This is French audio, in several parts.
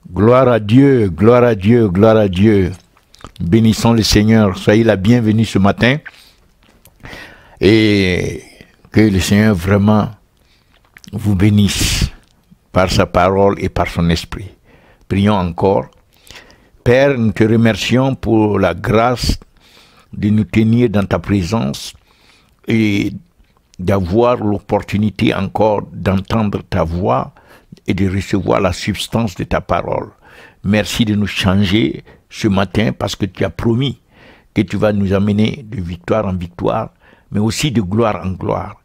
Gloire à Dieu, gloire à Dieu, gloire à Dieu. Bénissons le Seigneur. Soyez la bienvenue ce matin. Et que le Seigneur vraiment vous bénisse par sa parole et par son esprit. Prions encore. Père, nous te remercions pour la grâce de nous tenir dans ta présence et d'avoir l'opportunité encore d'entendre ta voix et de recevoir la substance de ta parole. Merci de nous changer ce matin parce que tu as promis que tu vas nous amener de victoire en victoire, mais aussi de gloire en gloire.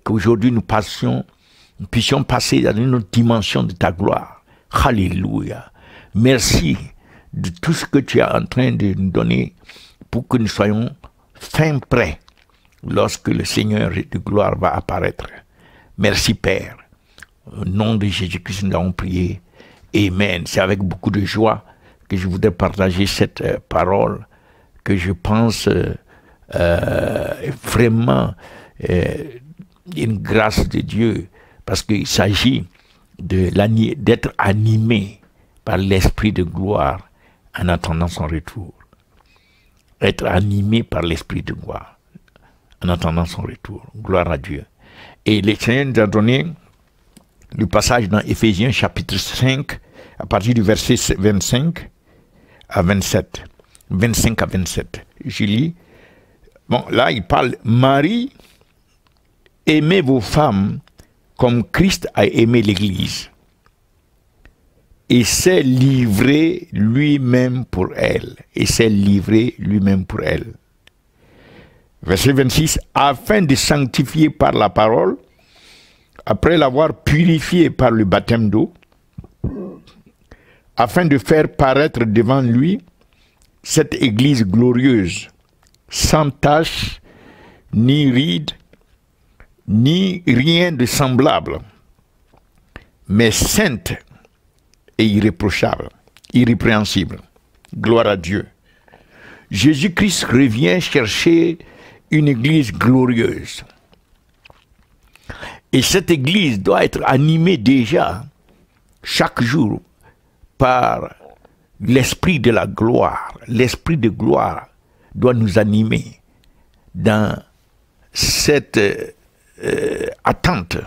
Qu'aujourd'hui nous puissions passer dans une autre dimension de ta gloire. Alléluia. Merci de tout ce que tu es en train de nous donner pour que nous soyons fin prêts lorsque le Seigneur de gloire va apparaître. Merci Père. Au nom de Jésus-Christ, nous avons prié. Amen. C'est avec beaucoup de joie que je voudrais partager cette parole que je pense vraiment une grâce de Dieu, parce qu'il s'agit d'être animé par l'Esprit de gloire en attendant son retour. Être animé par l'Esprit de gloire en attendant son retour. Gloire à Dieu. Et le Seigneur nous a donné le passage dans Éphésiens chapitre 5, à partir du verset 25 à 27. 25 à 27. Je lis. Bon, là, il parle, Marie, aimez vos femmes comme Christ a aimé l'Église et s'est livré lui-même pour elle. Et s'est livré lui-même pour elle. Verset 26, afin de sanctifier par la parole, après l'avoir purifié par le baptême d'eau, afin de faire paraître devant lui cette Église glorieuse, sans tache, ni ride, ni rien de semblable, mais sainte et irréprochable, irrépréhensible. Gloire à Dieu. Jésus-Christ revient chercher une Église glorieuse. Et cette Église doit être animée déjà, chaque jour, par l'Esprit de la gloire. L'Esprit de gloire doit nous animer dans cette attente,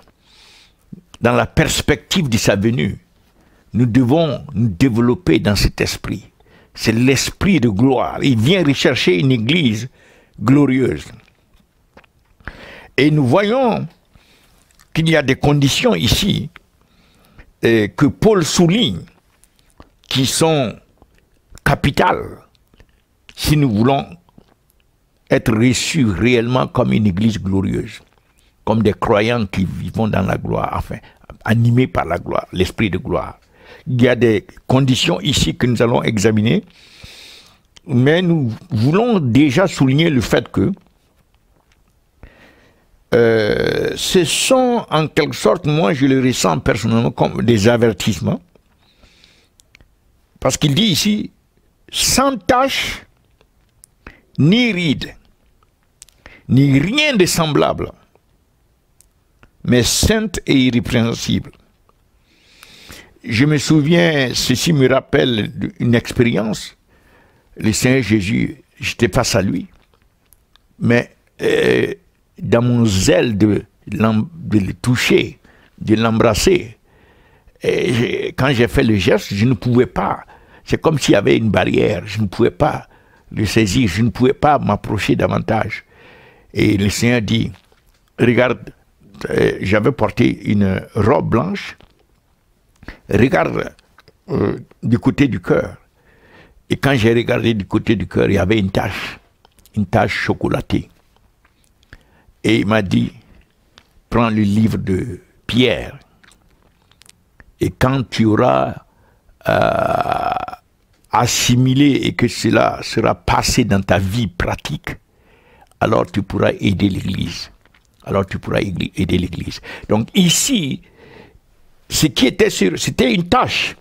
dans la perspective de sa venue. Nous devons nous développer dans cet esprit. C'est l'Esprit de gloire. Il vient rechercher une Église glorieuse. Et nous voyons qu'il y a des conditions ici que Paul souligne, qui sont capitales si nous voulons être reçus réellement comme une Église glorieuse, comme des croyants qui vivent dans la gloire, enfin, animés par la gloire, l'Esprit de gloire. Il y a des conditions ici que nous allons examiner, mais nous voulons déjà souligner le fait que ce sont en quelque sorte, moi je le ressens personnellement comme des avertissements, parce qu'il dit ici, sans tache, ni ride, ni rien de semblable, mais sainte et irrépréhensible. Je me souviens, ceci me rappelle une expérience. Le Seigneur Jésus, j'étais face à lui, mais dans mon zèle de le toucher, de l'embrasser, quand j'ai fait le geste, je ne pouvais pas. C'est comme s'il y avait une barrière, je ne pouvais pas le saisir, je ne pouvais pas m'approcher davantage. Et le Seigneur dit, regarde, j'avais porté une robe blanche, regarde du côté du cœur. Et quand j'ai regardé du côté du cœur, il y avait une tache chocolatée. Et il m'a dit, prends le livre de Pierre, et quand tu auras assimilé et que cela sera passé dans ta vie pratique, alors tu pourras aider l'Église. Alors tu pourras aider l'Église. Donc ici, ce qui était sûr, c'était une tâche.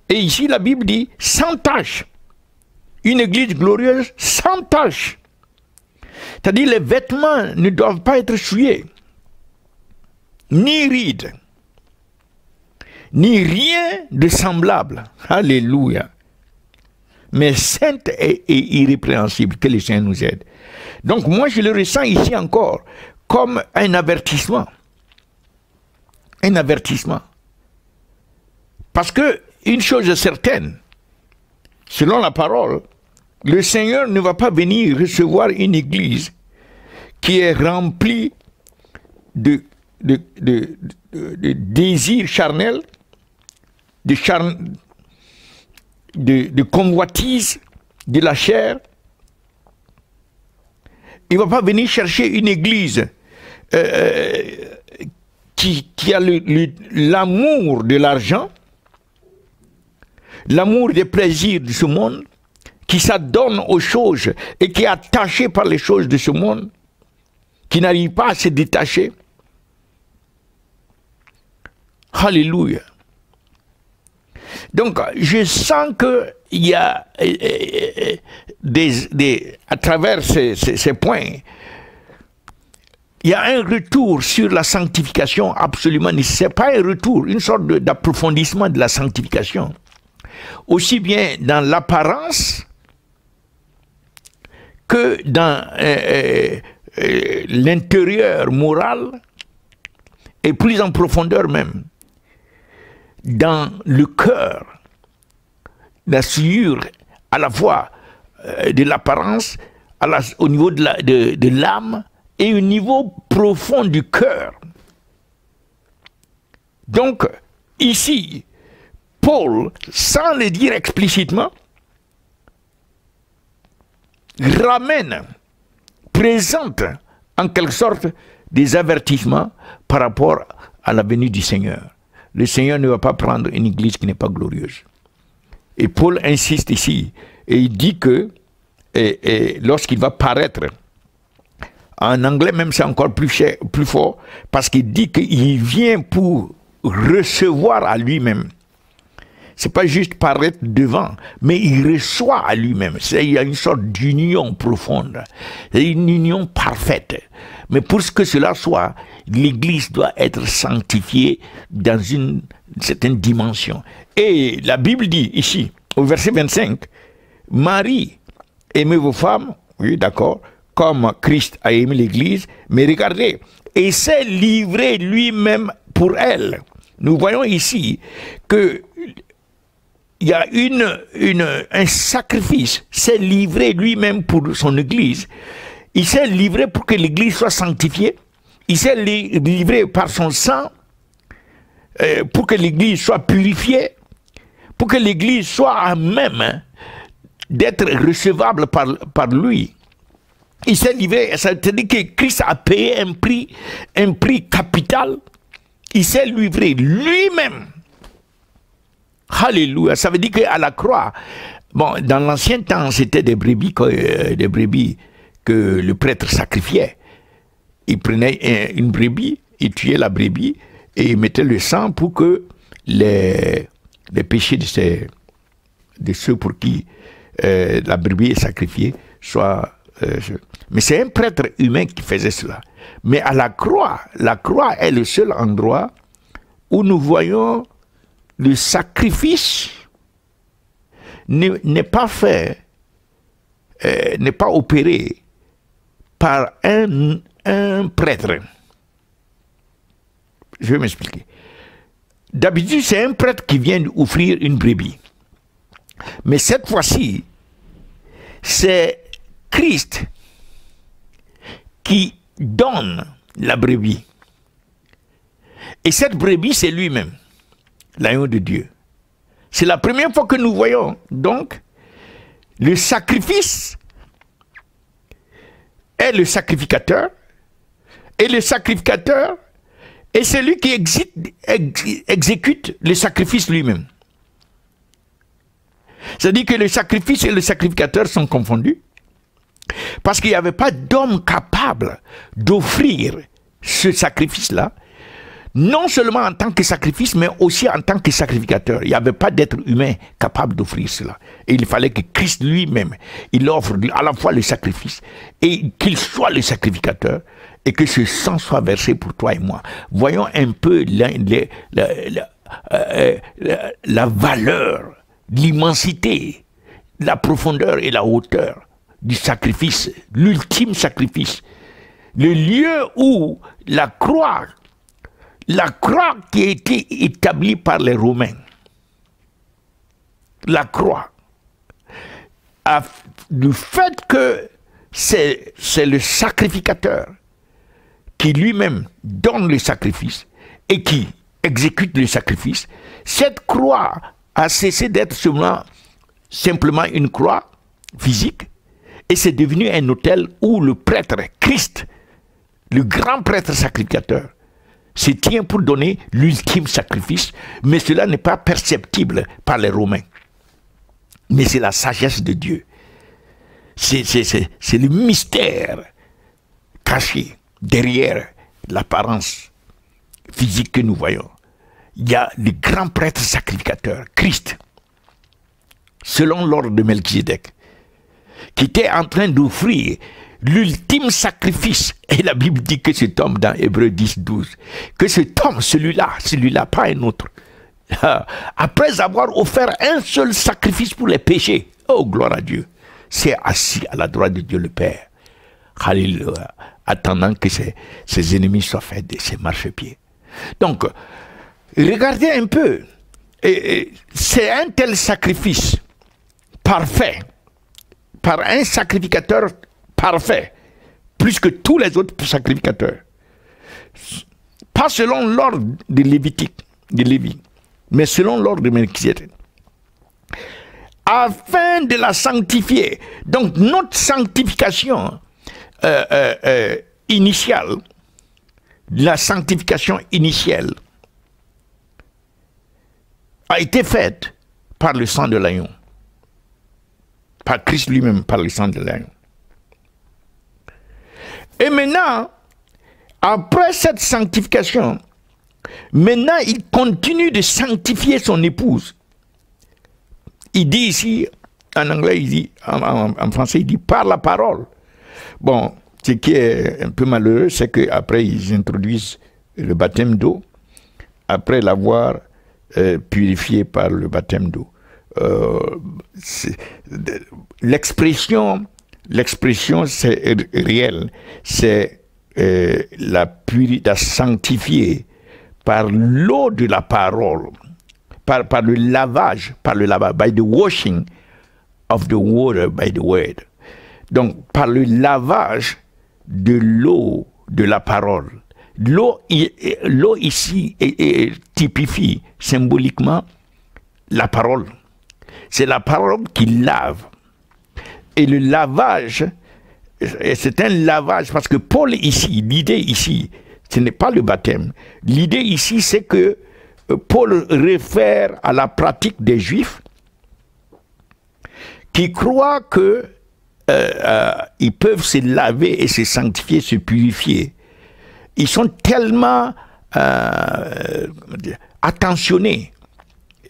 Et ici, la Bible dit sans tâche. Une Église glorieuse sans tâche. C'est-à-dire les vêtements ne doivent pas être souillés, ni rides, ni rien de semblable. Alléluia. Mais sainte et irrépréhensible, que le Seigneur nous aide. Donc moi je le ressens ici encore comme un avertissement. Un avertissement. Parce que une chose est certaine, selon la parole, le Seigneur ne va pas venir recevoir une église qui est remplie de désirs charnels, de convoitise de la chair. Il ne va pas venir chercher une église qui a l'amour de l'argent, l'amour des plaisirs de ce monde, qui s'adonne aux choses et qui est attaché par les choses de ce monde, qui n'arrive pas à se détacher. Alléluia. Donc, je sens qu'il y a, à travers ces points, il y a un retour sur la sanctification absolument nécessaire. Pas un retour, une sorte d'approfondissement de la sanctification. Aussi bien dans l'apparence que dans l'intérieur moral et plus en profondeur même. Dans le cœur, la souillure à la fois de l'apparence, au niveau de l'âme et au niveau profond du cœur. Donc, ici, Paul, sans le dire explicitement, présente en quelque sorte des avertissements par rapport à la venue du Seigneur. Le Seigneur ne va pas prendre une église qui n'est pas glorieuse. Et Paul insiste ici, et il dit que lorsqu'il va paraître, en anglais même c'est encore plus fort, parce qu'il dit qu'il vient pour recevoir à lui-même. C'est pas juste paraître devant, mais il reçoit à lui-même. Il y a une sorte d'union profonde, une union parfaite. Mais pour que cela soit, l'Église doit être sanctifiée dans une certaine dimension. Et la Bible dit ici, au verset 25, « Marie, aimez vos femmes, oui d'accord, comme Christ a aimé l'Église, mais regardez, et s'est livré lui-même pour elle. » Nous voyons ici que il y a un sacrifice, s'est livré lui-même pour son Église. Il s'est livré pour que l'Église soit sanctifiée. Il s'est livré par son sang pour que l'Église soit purifiée, pour que l'Église soit à même d'être recevable par lui. Il s'est livré, ça veut dire que Christ a payé un prix capital. Il s'est livré lui-même. Alléluia. Ça veut dire qu'à la croix, bon, dans l'ancien temps, c'était des brebis que le prêtre sacrifiait. Il prenait une brebis, il tuait la brebis et il mettait le sang pour que les péchés de ceux pour qui la brebis est sacrifiée soient... mais c'est un prêtre humain qui faisait cela. Mais à la croix est le seul endroit où nous voyons le sacrifice n'est pas fait, n'est pas opéré par un prêtre. Je vais m'expliquer. D'habitude, c'est un prêtre qui vient offrir une brebis. Mais cette fois-ci, c'est Christ qui donne la brebis. Et cette brebis, c'est lui-même, l'agneau de Dieu. C'est la première fois que nous voyons, donc, le sacrifice est le sacrificateur, et le sacrificateur est celui qui exécute le sacrifice lui-même. C'est-à-dire que le sacrifice et le sacrificateur sont confondus, parce qu'il n'y avait pas d'homme capable d'offrir ce sacrifice-là, non seulement en tant que sacrifice, mais aussi en tant que sacrificateur. Il n'y avait pas d'être humain capable d'offrir cela. Et il fallait que Christ lui-même, il offre à la fois le sacrifice, et qu'il soit le sacrificateur, et que ce sang soit versé pour toi et moi. Voyons un peu la valeur, l'immensité, la profondeur et la hauteur du sacrifice, l'ultime sacrifice. Le lieu où la croix qui a été établie par les Romains, la croix, du fait que c'est le sacrificateur qui lui-même donne le sacrifice et qui exécute le sacrifice, cette croix a cessé d'être simplement une croix physique et c'est devenu un autel où le prêtre, Christ, le grand prêtre sacrificateur, se tient pour donner l'ultime sacrifice, mais cela n'est pas perceptible par les Romains. Mais c'est la sagesse de Dieu. C'est le mystère caché derrière l'apparence physique que nous voyons. Il y a le grand prêtre sacrificateur, Christ, selon l'ordre de Melchizedek, qui était en train d'offrir l'ultime sacrifice. Et la Bible dit que cet homme, dans Hébreux 10, 12, que cet homme, celui-là, pas un autre, après avoir offert un seul sacrifice pour les péchés, oh gloire à Dieu, c'est assis à la droite de Dieu le Père. Alléluia. Attendant que ses ennemis soient faits de ses marchepieds. Donc, regardez un peu, c'est un tel sacrifice parfait, par un sacrificateur parfait, plus que tous les autres sacrificateurs. Pas selon l'ordre de Lévi, mais selon l'ordre de Melchizedek. Afin de la sanctifier. Donc notre sanctification initiale, la sanctification initiale, a été faite par le sang de l'agneau. Par Christ lui-même, par le sang de l'agneau. Et maintenant, après cette sanctification, maintenant il continue de sanctifier son épouse. Il dit ici, en anglais, il dit, en français, il dit par la parole. Bon, ce qui est un peu malheureux, c'est qu'après ils introduisent le baptême d'eau, après l'avoir purifié par le baptême d'eau. L'expression c'est réel, c'est la sanctifier par l'eau de la parole, par le lavage, by the washing of the water by the word. Donc, par le lavage de l'eau de la parole. L'eau ici typifie symboliquement la parole. C'est la parole qui lave. Et le lavage, c'est un lavage, parce que Paul ici, l'idée ici, ce n'est pas le baptême. L'idée ici, c'est que Paul réfère à la pratique des Juifs qui croient que ils peuvent se laver et se sanctifier, se purifier. Ils sont tellement attentionnés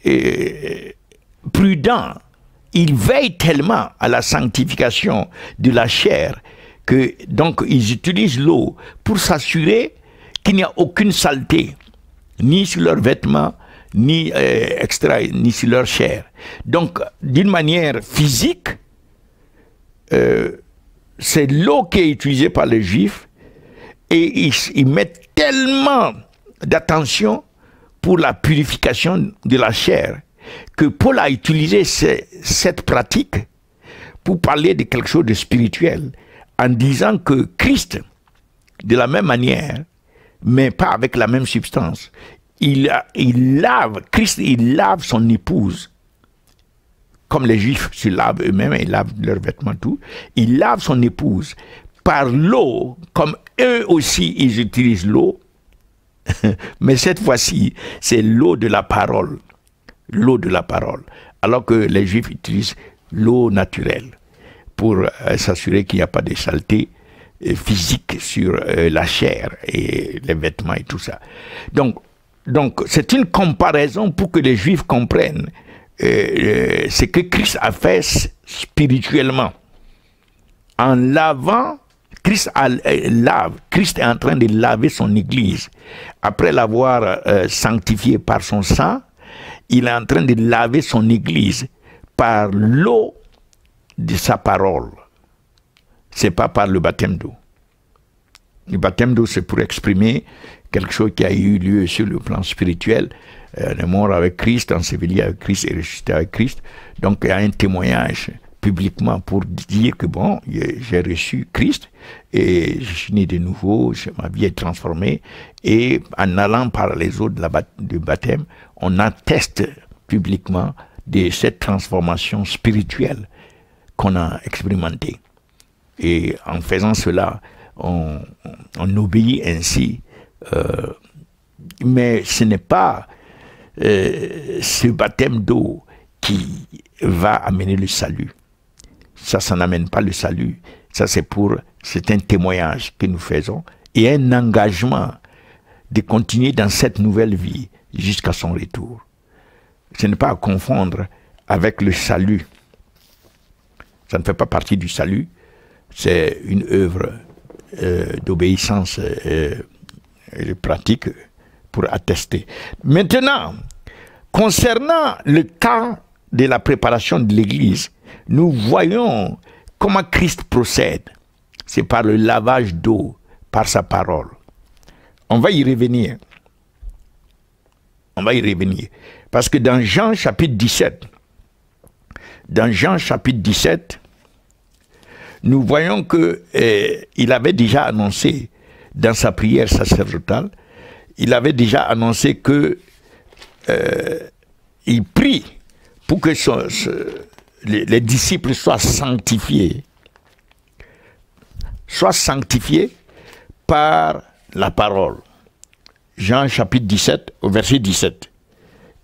et prudents. Ils veillent tellement à la sanctification de la chair que donc ils utilisent l'eau pour s'assurer qu'il n'y a aucune saleté, ni sur leurs vêtements, ni ni sur leur chair. Donc, d'une manière physique, c'est l'eau qui est utilisée par les Juifs et ils mettent tellement d'attention pour la purification de la chair que Paul a utilisé cette pratique pour parler de quelque chose de spirituel en disant que Christ, de la même manière, mais pas avec la même substance, Christ lave son épouse, comme les Juifs se lavent eux-mêmes, ils lavent leurs vêtements, tout. Il lave son épouse par l'eau, comme eux aussi ils utilisent l'eau, mais cette fois-ci, c'est l'eau de la parole. L'eau de la parole. Alors que les Juifs utilisent l'eau naturelle pour s'assurer qu'il n'y a pas de saleté physique sur la chair et les vêtements et tout ça. Donc c'est une comparaison pour que les Juifs comprennent ce que Christ a fait spirituellement en lavant Christ est en train de laver son Église. Après l'avoir sanctifié par son sang, il est en train de laver son Église par l'eau de sa parole. Ce n'est pas par le baptême d'eau. Le baptême d'eau, c'est pour exprimer quelque chose qui a eu lieu sur le plan spirituel. On est mort avec Christ, enseveli avec Christ et ressuscité avec Christ. Donc il y a un témoignage publiquement pour dire que bon, j'ai reçu Christ et je suis né de nouveau, ma vie est transformée. Et en allant par les eaux du baptême, on atteste publiquement de cette transformation spirituelle qu'on a expérimentée. Et en faisant cela, on obéit ainsi. Mais ce n'est pas ce baptême d'eau qui va amener le salut. Ça n'amène pas le salut. Ça, c'est un témoignage que nous faisons et un engagement de continuer dans cette nouvelle vie jusqu'à son retour. Ce n'est pas à confondre avec le salut. Ça ne fait pas partie du salut. C'est une œuvre d'obéissance pratique pour attester. Maintenant, concernant le temps de la préparation de l'Église, nous voyons comment Christ procède. C'est par le lavage d'eau, par sa parole. On va y revenir. On va y revenir. Parce que dans Jean chapitre 17, nous voyons qu'il avait déjà annoncé dans sa prière sacerdotale, il avait déjà annoncé que il prie pour que les disciples soient sanctifiés par la parole. Jean chapitre 17, au verset 17.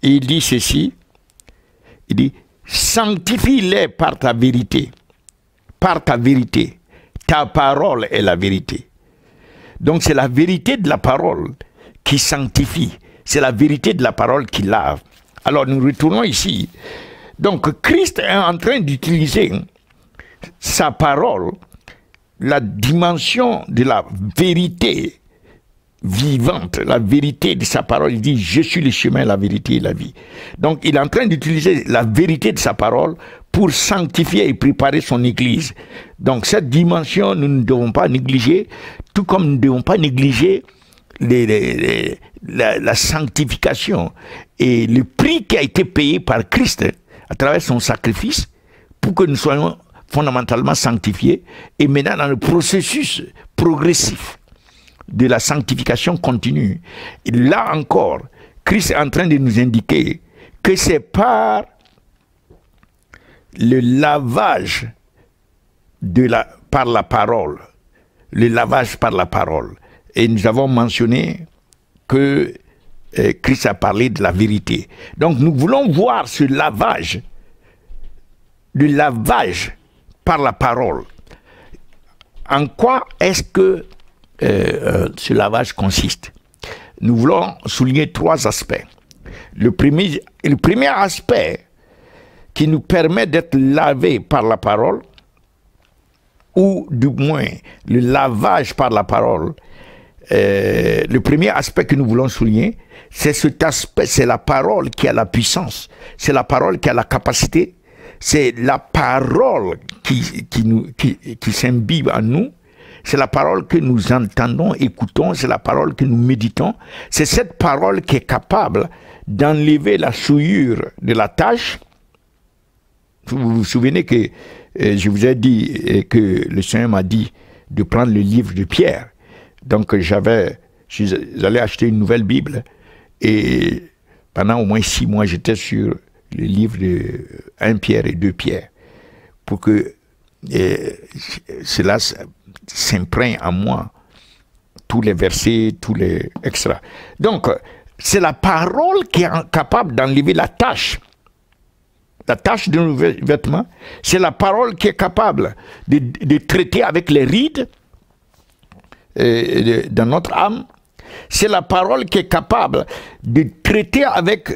Et il dit ceci, il dit, sanctifie-les par ta vérité, ta parole est la vérité. Donc c'est la vérité de la parole qui sanctifie, c'est la vérité de la parole qui lave. Alors nous retournons ici. Donc Christ est en train d'utiliser sa parole, la dimension de la vérité vivante, la vérité de sa parole. Il dit, je suis le chemin, la vérité et la vie. Donc il est en train d'utiliser la vérité de sa parole pour sanctifier et préparer son Église. Donc cette dimension, nous ne devons pas négliger, tout comme nous ne devons pas négliger la sanctification et le prix qui a été payé par Christ à travers son sacrifice pour que nous soyons fondamentalement sanctifiés et maintenant dans le processus progressif de la sanctification continue. Et là encore, Christ est en train de nous indiquer que c'est par le lavage par la parole, le lavage par la parole. Et nous avons mentionné que Christ a parlé de la vérité. Donc nous voulons voir ce lavage, le lavage par la parole. En quoi est-ce que ce lavage consiste? Nous voulons souligner trois aspects. Le premier aspect qui nous permet d'être lavés par la parole, ou du moins le lavage par la parole, le premier aspect que nous voulons souligner, c'est cet aspect, c'est la parole qui a la puissance, c'est la parole qui a la capacité, c'est la parole qui s'imbibe en nous, c'est la parole que nous entendons, écoutons, c'est la parole que nous méditons, c'est cette parole qui est capable d'enlever la souillure de la tâche. Vous vous souvenez que je vous ai dit que le Seigneur m'a dit de prendre le livre de Pierre. Donc j'allais acheter une nouvelle Bible et pendant au moins 6 mois j'étais sur le livre de 1 Pierre et 2 Pierre pour que cela s'imprègne en moi, tous les versets, tous les extras. Donc c'est la parole qui est capable d'enlever la tâche de nos vêtements. C'est la parole qui est capable de traiter avec les rides dans notre âme. C'est la parole qui est capable de traiter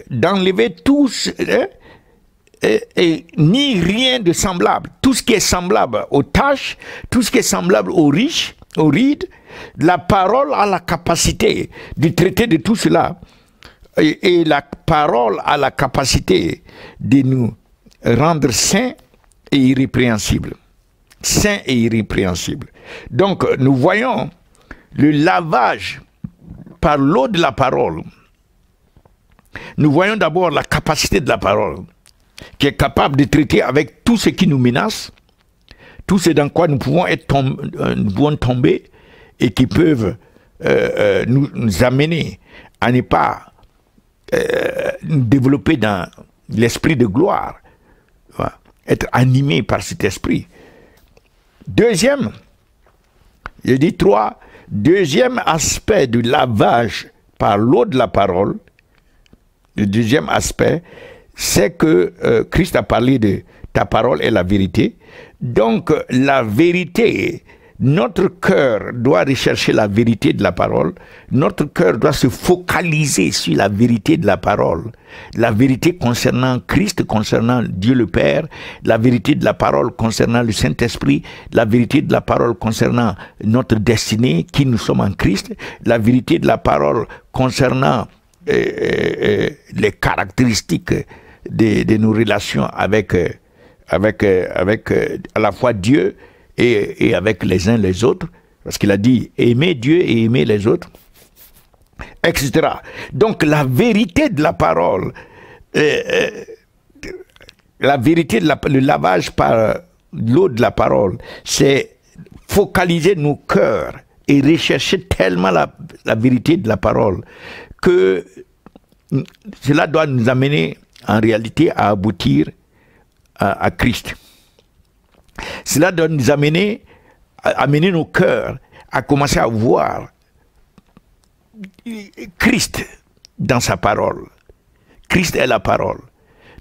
d'enlever tout ni rien de semblable. Tout ce qui est semblable aux tâches, tout ce qui est semblable aux riches, aux rides, la parole a la capacité de traiter de tout cela. Et la parole a la capacité de nous rendre saints et irrépréhensibles. Saints et irrépréhensibles. Donc, nous voyons le lavage par l'eau de la parole. Nous voyons d'abord la capacité de la parole, qui est capable de traiter avec tout ce qui nous menace, tout ce dans quoi nous pouvons tomber et qui peuvent nous amener à ne pas nous développer dans l'esprit de gloire, être animé par cet esprit. Deuxième, je dis 3, deuxième aspect du lavage par l'eau de la parole, le deuxième aspect, c'est que Christ a parlé de ta parole est la vérité. Donc la vérité, notre cœur doit rechercher la vérité de la parole. Notre cœur doit se focaliser sur la vérité de la parole. La vérité concernant Christ, concernant Dieu le Père. La vérité de la parole concernant le Saint-Esprit. La vérité de la parole concernant notre destinée, qui nous sommes en Christ. La vérité de la parole concernant les caractéristiques de nos relations avec à la fois Dieu et avec les uns les autres, parce qu'il a dit aimer Dieu et aimer les autres, etc. Donc la vérité de la parole, la vérité de le lavage par l'eau de la parole, c'est focaliser nos cœurs et rechercher tellement la vérité de la parole que cela doit nous amener en réalité à aboutir à Christ. Cela doit nous amener nos cœurs à commencer à voir Christ dans sa parole. Christ est la parole.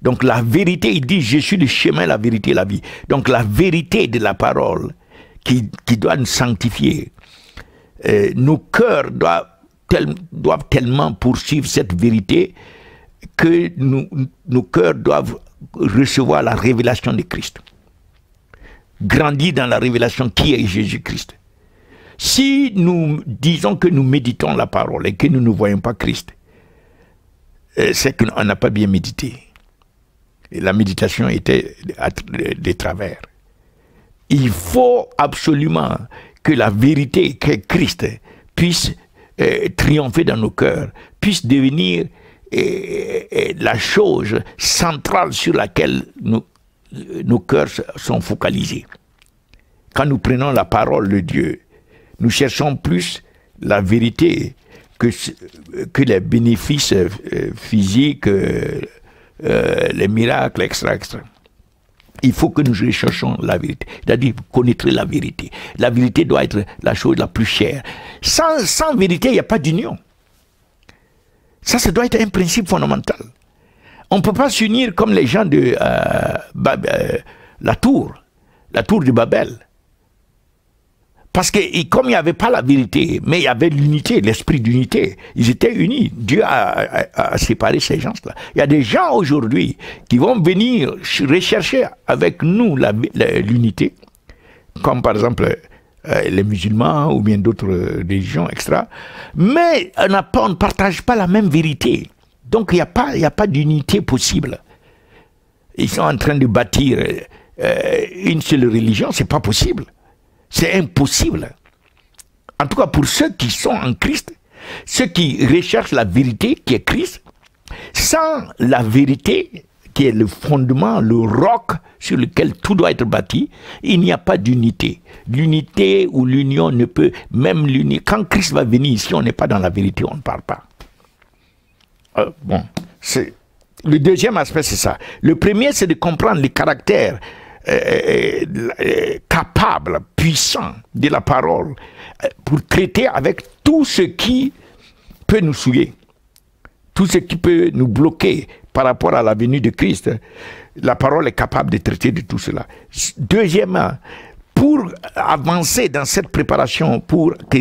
Donc la vérité, il dit, je suis le chemin, la vérité, la vie. Donc la vérité de la parole qui doit nous sanctifier. Nos cœurs doivent tellement poursuivre cette vérité que nos cœurs doivent recevoir la révélation de Christ. Grandir dans la révélation qui est Jésus-Christ. Si nous disons que nous méditons la parole et que nous ne voyons pas Christ, c'est qu'on n'a pas bien médité. Et la méditation était des travers. Il faut absolument que la vérité qu'est Christ puisse triompher dans nos cœurs, puisse devenir la chose centrale sur laquelle nos cœurs sont focalisés. Quand nous prenons la parole de Dieu, nous cherchons plus la vérité que les bénéfices physiques, les miracles, etc., etc. Il faut que nous recherchions la vérité. C'est-à-dire connaître la vérité. La vérité doit être la chose la plus chère. Sans vérité, il n'y a pas d'union. Ça doit être un principe fondamental. On ne peut pas s'unir comme les gens de la tour de Babel. Parce que comme il n'y avait pas la vérité, mais il y avait l'unité, l'esprit d'unité, ils étaient unis. Dieu a séparé ces gens-là. Il y a des gens aujourd'hui qui vont venir rechercher avec nous l'unité, comme par exemple les musulmans ou bien d'autres religions, etc. Mais on ne partage pas la même vérité. Donc il n'y a pas d'unité possible. Ils sont en train de bâtir une seule religion, c'est pas possible. C'est impossible. En tout cas pour ceux qui sont en Christ, ceux qui recherchent la vérité qui est Christ, sans la vérité qui est le fondement, le roc sur lequel tout doit être bâti, il n'y a pas d'unité. L'unité ou l'union ne peut, même l'unité, quand Christ va venir ici, on n'est pas dans la vérité, on ne parle pas. Bon, le deuxième aspect, c'est ça. Le premier, c'est de comprendre les caractères capable, puissant de la parole pour traiter avec tout ce qui peut nous souiller, tout ce qui peut nous bloquer par rapport à la venue de Christ. La parole est capable de traiter de tout cela. Deuxièmement, pour avancer dans cette préparation, pour que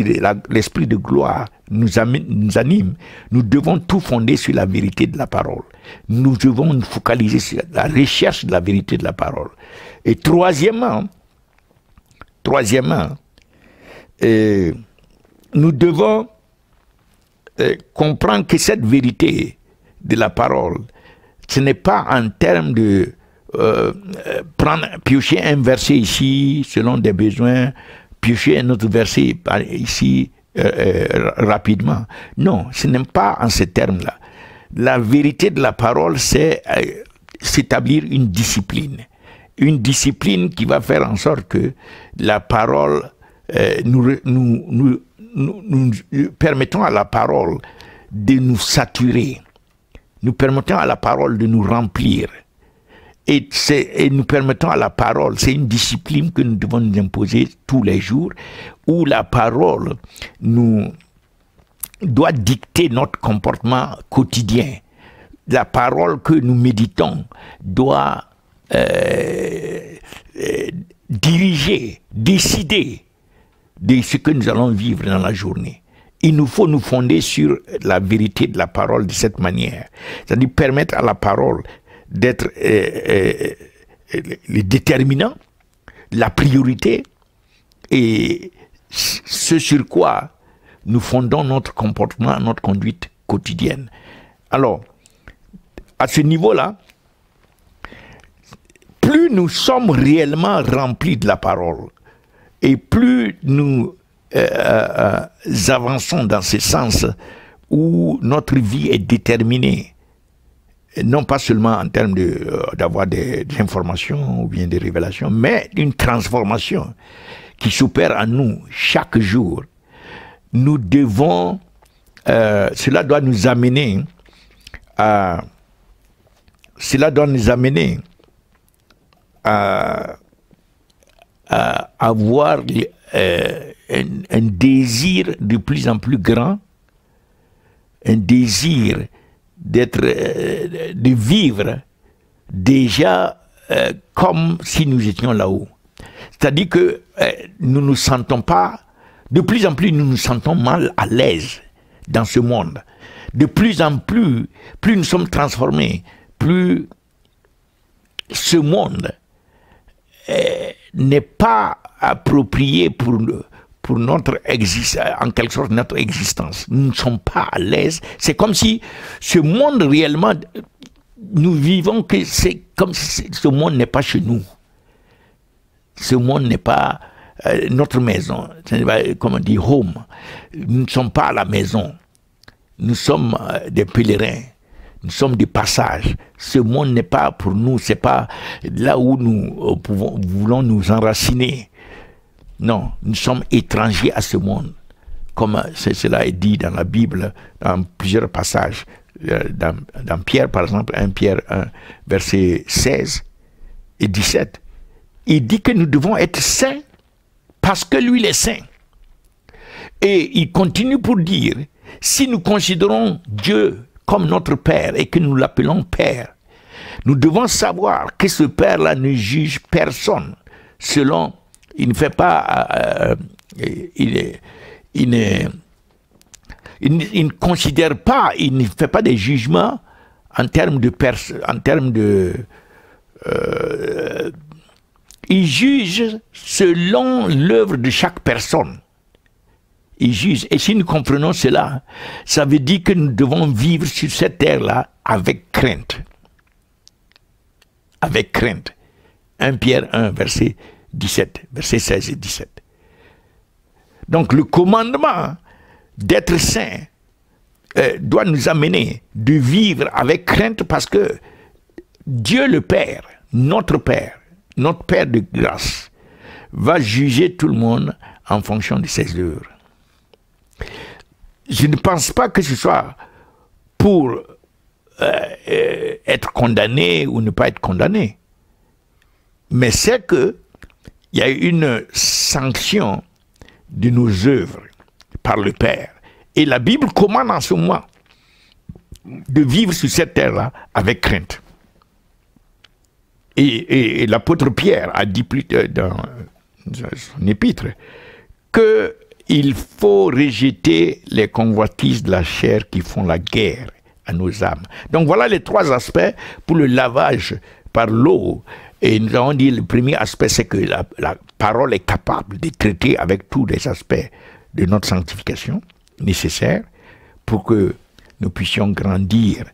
l'esprit de gloire nous anime, nous devons tout fonder sur la vérité de la parole. Nous devons nous focaliser sur la recherche de la vérité de la parole. Et troisièmement, nous devons comprendre que cette vérité de la parole, ce n'est pas en termes de piocher un verset ici selon des besoins, piocher un autre verset ici rapidement. Non, ce n'est pas en ces termes-là. La vérité de la parole, c'est s'établir une discipline. Une discipline qui va faire en sorte que la parole, nous permettons à la parole de nous saturer. Nous permettons à la parole de nous remplir. Et nous permettons à la parole, c'est une discipline que nous devons nous imposer tous les jours, où la parole doit dicter notre comportement quotidien. La parole que nous méditons doit diriger, décider de ce que nous allons vivre dans la journée. Il nous faut nous fonder sur la vérité de la parole de cette manière. C'est-à-dire permettre à la parole d'être le déterminant, la priorité, et ce sur quoi nous fondons notre comportement, notre conduite quotidienne. Alors, à ce niveau-là, plus nous sommes réellement remplis de la parole, et plus nous avançons dans ce sens où notre vie est déterminée, non pas seulement en termes d'avoir des informations ou bien des révélations, mais une transformation qui s'opère en nous chaque jour. Nous devons, cela doit nous amener à avoir un désir de plus en plus grand, un désir de vivre déjà comme si nous étions là-haut. C'est-à-dire que nous ne nous sentons pas, de plus en plus nous nous sentons mal à l'aise dans ce monde. De plus en plus, plus nous sommes transformés, plus ce monde n'est pas approprié pour notre existence, en quelque sorte notre existence. Nous ne sommes pas à l'aise. C'est comme si ce monde réellement, nous vivons que c'est comme si ce monde n'est pas chez nous. Ce monde n'est pas notre maison. Comme on dit, home. Nous ne sommes pas à la maison. Nous sommes des pèlerins. Nous sommes des passages. Ce monde n'est pas pour nous. C'est pas là où nous voulons nous enraciner. Non, nous sommes étrangers à ce monde, comme cela est dit dans la Bible, dans plusieurs passages. Dans Pierre, par exemple, 1 Pierre 1, versets 16 et 17. Il dit que nous devons être saints parce que lui, il est saint. Et il continue pour dire, si nous considérons Dieu comme notre Père et que nous l'appelons Père, nous devons savoir que ce Père-là ne juge personne selon... Il ne fait pas, il ne considère pas, il ne fait pas des jugements en termes de il juge selon l'œuvre de chaque personne. Il juge. Et si nous comprenons cela, ça veut dire que nous devons vivre sur cette terre-là avec crainte. Avec crainte. 1 Pierre 1, verset 17, versets 16 et 17. Donc le commandement d'être saint doit nous amener de vivre avec crainte parce que Dieu le Père, notre Père de grâce, va juger tout le monde en fonction de ses œuvres. Je ne pense pas que ce soit pour être condamné ou ne pas être condamné, mais c'est que il y a une sanction de nos œuvres par le Père. Et la Bible commande en ce moment de vivre sur cette terre-là avec crainte. Et l'apôtre Pierre a dit plus dans son épître, qu'il faut rejeter les convoitises de la chair qui font la guerre à nos âmes. Donc voilà les 3 aspects pour le lavage par l'eau. Et nous avons dit, le premier aspect, c'est que la parole est capable de traiter avec tous les aspects de notre sanctification nécessaires pour que nous puissions grandir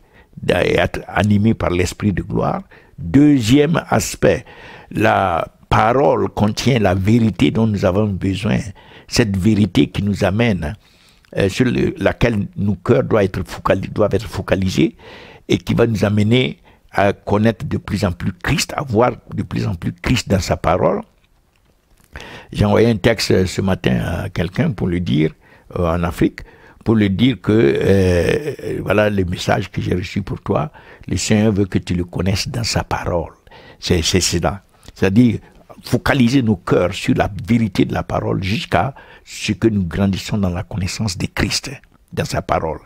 et être animés par l'esprit de gloire. Deuxième aspect, la parole contient la vérité dont nous avons besoin, cette vérité qui nous amène, sur laquelle nos cœurs doivent être focalisés et qui va nous amener à connaître de plus en plus Christ, à voir de plus en plus Christ dans sa parole. J'ai envoyé un texte ce matin à quelqu'un pour lui dire, en Afrique, pour lui dire que voilà le message que j'ai reçu pour toi, le Seigneur veut que tu le connaisses dans sa parole. C'est cela. C'est-à-dire focaliser nos cœurs sur la vérité de la parole jusqu'à ce que nous grandissons dans la connaissance de Christ, dans sa parole.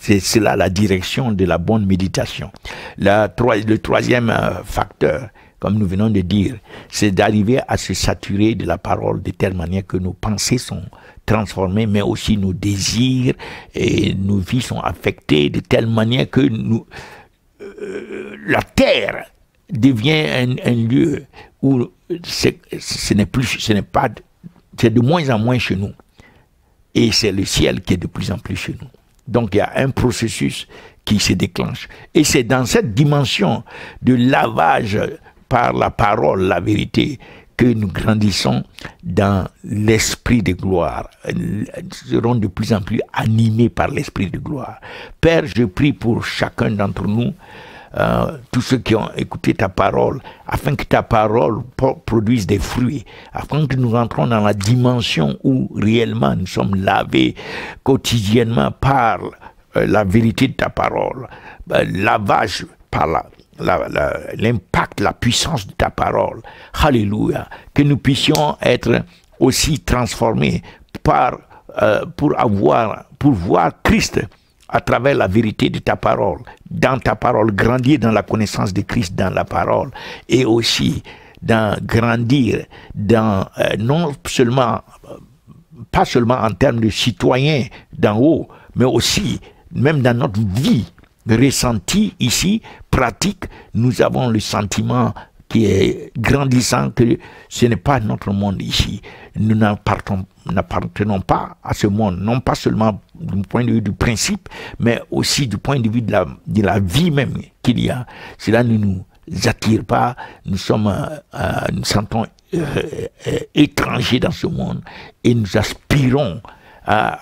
C'est cela la direction de la bonne méditation. Le troisième facteur, comme nous venons de dire, c'est d'arriver à se saturer de la parole de telle manière que nos pensées sont transformées, mais aussi nos désirs et nos vies sont affectées de telle manière que la terre devient un lieu où c'est de moins en moins chez nous. Et c'est le ciel qui est de plus en plus chez nous. Donc il y a un processus qui se déclenche. Et c'est dans cette dimension de lavage par la parole, la vérité, que nous grandissons dans l'esprit de gloire. Nous serons de plus en plus animés par l'esprit de gloire. Père, je prie pour chacun d'entre nous, tous ceux qui ont écouté ta parole, afin que ta parole produise des fruits, afin que nous rentrons dans la dimension où réellement nous sommes lavés quotidiennement par la vérité de ta parole, lavage par l'impact, la puissance de ta parole. Alléluia. Que nous puissions être aussi transformés pour voir Christ à travers la vérité de ta parole, dans ta parole, grandir dans la connaissance de Christ dans la parole, et aussi grandir dans pas seulement en termes de citoyens d'en haut, mais aussi même dans notre vie ressentie ici, pratique, nous avons le sentiment qui est grandissant que ce n'est pas notre monde ici. Nous n'appartenons pas à ce monde, non pas seulement du point de vue du principe, mais aussi du point de vue de la vie même qu'il y a. Cela ne nous attire pas, nous sentons étrangers dans ce monde et nous aspirons à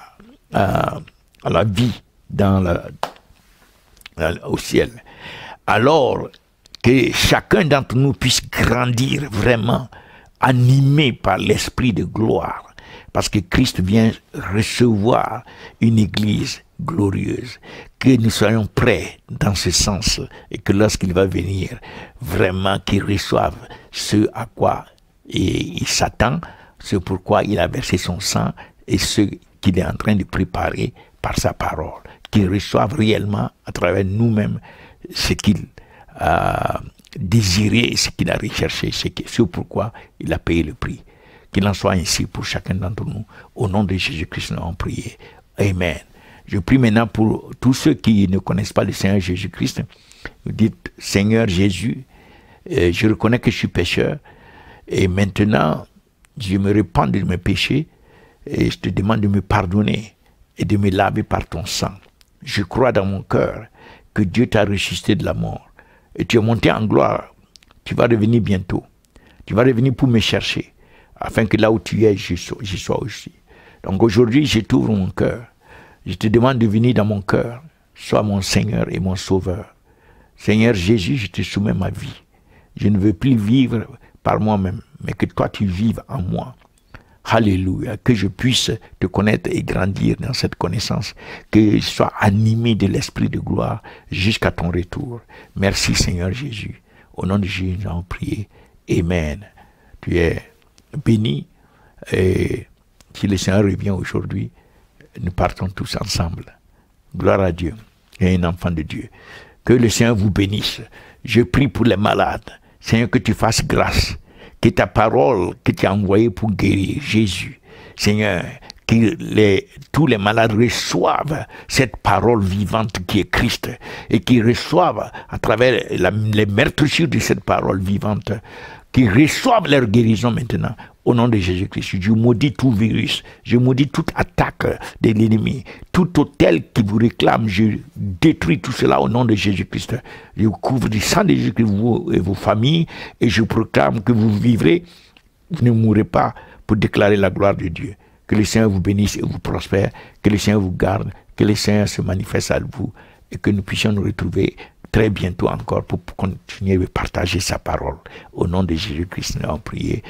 la vie au ciel. Alors que chacun d'entre nous puisse grandir vraiment animé par l'esprit de gloire, parce que Christ vient recevoir une église glorieuse, que nous soyons prêts dans ce sens et que lorsqu'il va venir, vraiment qu'il reçoive ce à quoi il s'attend, ce pourquoi il a versé son sang et ce qu'il est en train de préparer par sa parole, qu'il reçoive réellement à travers nous-mêmes ce qu'il a désiré et ce qu'il a recherché, ce pourquoi il a payé le prix. Qu'il en soit ainsi pour chacun d'entre nous. Au nom de Jésus-Christ, nous avons prié. Amen. Je prie maintenant pour tous ceux qui ne connaissent pas le Seigneur Jésus-Christ. Vous dites, Seigneur Jésus, je reconnais que je suis pécheur et maintenant je me repens de mes péchés et je te demande de me pardonner et de me laver par ton sang. Je crois dans mon cœur que Dieu t'a ressuscité de la mort et tu es monté en gloire. Tu vas revenir bientôt. Tu vas revenir pour me chercher afin que là où tu es, j'y sois aussi. Donc aujourd'hui, je t'ouvre mon cœur. Je te demande de venir dans mon cœur. Sois mon Seigneur et mon Sauveur. Seigneur Jésus, je te soumets ma vie. Je ne veux plus vivre par moi-même, mais que toi tu vives en moi. Alléluia, que je puisse te connaître et grandir dans cette connaissance, que je sois animé de l'esprit de gloire jusqu'à ton retour. Merci Seigneur Jésus. Au nom de Jésus, nous avons prié. Amen. Tu es béni et si le Seigneur revient aujourd'hui, nous partons tous ensemble. Gloire à Dieu et un enfant de Dieu. Que le Seigneur vous bénisse. Je prie pour les malades. Seigneur, que tu fasses grâce, que ta parole que tu as envoyée pour guérir, Jésus, Seigneur, que tous les malades reçoivent cette parole vivante qui est Christ et qui reçoivent à travers les meurtrissures de cette parole vivante, qui reçoivent leur guérison maintenant. Au nom de Jésus-Christ, je maudis tout virus, je maudis toute attaque de l'ennemi, tout hôtel qui vous réclame, je détruis tout cela au nom de Jésus-Christ. Je vous couvre du sang de Jésus-Christ, vous et vos familles, et je proclame que vous vivrez, vous ne mourrez pas pour déclarer la gloire de Dieu. Que le Seigneur vous bénisse et vous prospère, que le Seigneur vous garde, que le Seigneur se manifeste à vous, et que nous puissions nous retrouver très bientôt encore pour continuer de partager sa parole. Au nom de Jésus-Christ, nous avons prié.